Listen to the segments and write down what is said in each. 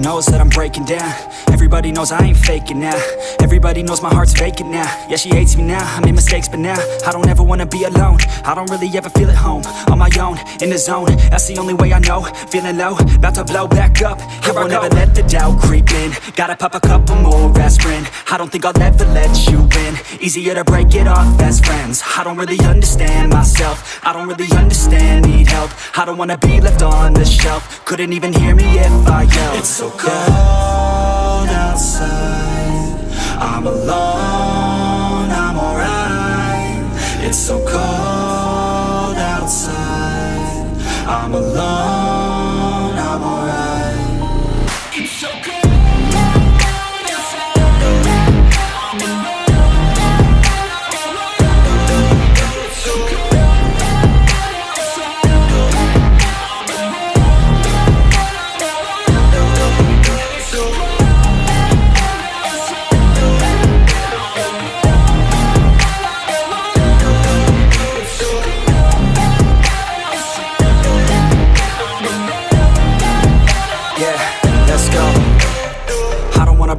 knows that I'm breaking down. Everybody knows I ain't faking now. Everybody knows my heart's vacant now. Yeah, she hates me now, I made mistakes but now I don't ever wanna be alone. I don't really ever feel at home. On my own, in the zone, that's the only way I know. Feeling low, about to blow back up. Here I won't ever let the doubt creep in. Gotta pop a couple more aspirin. I don't think I'll ever let you in. Easier to break it off as friends. I don't really understand myself. I don't really understand, need help. I don't wanna be left on the shelf. Couldn't even hear me if I yelled. It's so cold outside, I'm alone, I'm alright. It's so cold outside, I'm alone, I'm alright. It's so cold.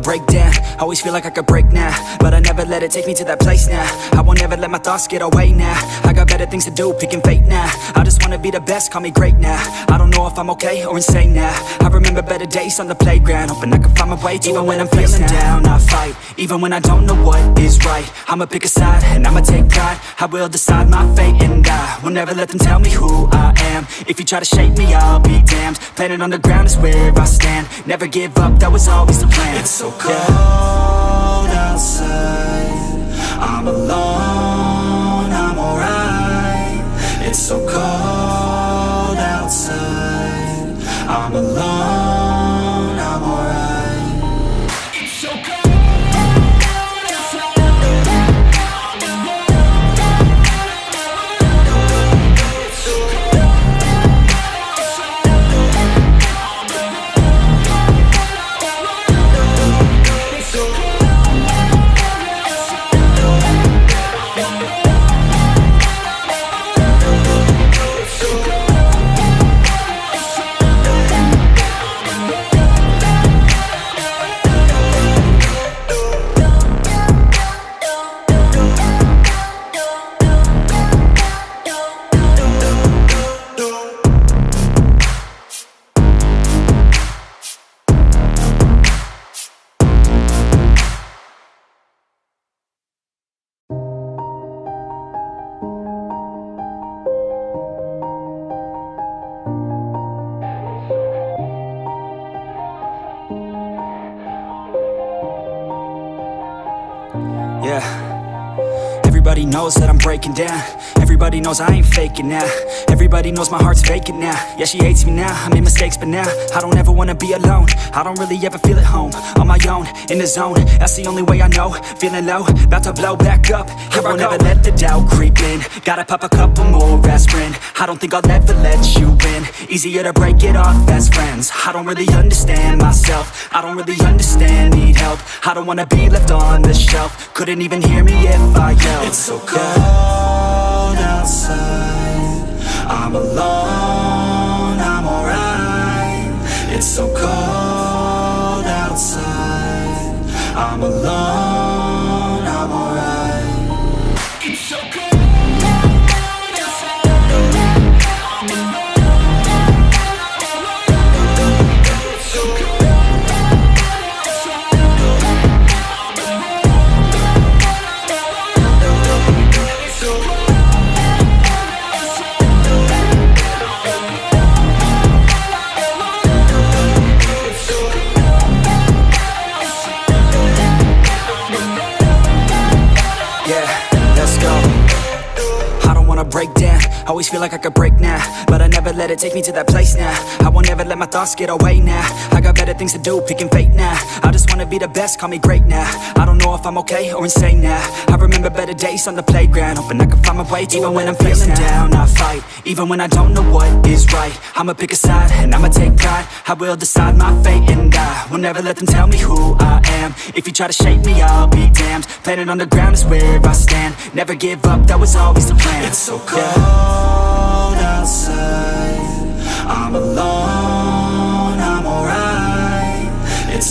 Break down, always feel like I could break now, but I never let it take me to that place now. I won't ever let my thoughts get away now. I got better things to do, picking fate now. I just wanna be the best, call me great now. I don't know if I'm okay or insane now. I remember better days on the playground, hoping I can find my way to even when I'm feeling down, I fight. Even when I don't know what is right, I'ma pick a side and I'ma take pride. I will decide my fate and I will never let them tell me who I am. If you try to shake me, I'll be damned. Planet on the ground is where I stand. Never give up, that was always the plan. It's so cold outside, I'm alone, I'm alright. It's so cold outside, I'm alone, I'm alright. It's so cold. Everybody knows that I'm breaking down. Everybody knows I ain't faking now. Everybody knows my heart's vacant now. Yeah, she hates me now, I made mistakes but now I don't ever wanna be alone. I don't really ever feel at home. On my own, in the zone, that's the only way I know. Feeling low, about to blow back up. Here I won't ever let the doubt creep in. Gotta pop a couple more aspirin. I don't think I'll ever let you in. Easier to break it off as friends. I don't really understand myself. I don't really understand, need help. I don't wanna be left on the shelf. Couldn't even hear me if I yelled. It's so cold outside, I'm alone, I'm alright. It's so cold outside, I'm alone, I'm alright. It's so cold. Break down, always feel like I could break now, but I never let it take me to that place now. I won't ever let my thoughts get away now. I got better things to do, picking fate now. I just wanna be the best, call me great now. I don't know if I'm okay or insane now. I remember better days on the playground, hoping I can find my way to even when I'm feeling down, I fight. Even when I don't know what is right, I'ma pick a side and I'ma take pride. I will decide my fate and I will never let them tell me who I am. If you try to shake me, I'll be damned. Planet on the ground is where I stand. Never give up, that was always the plan. It's so cold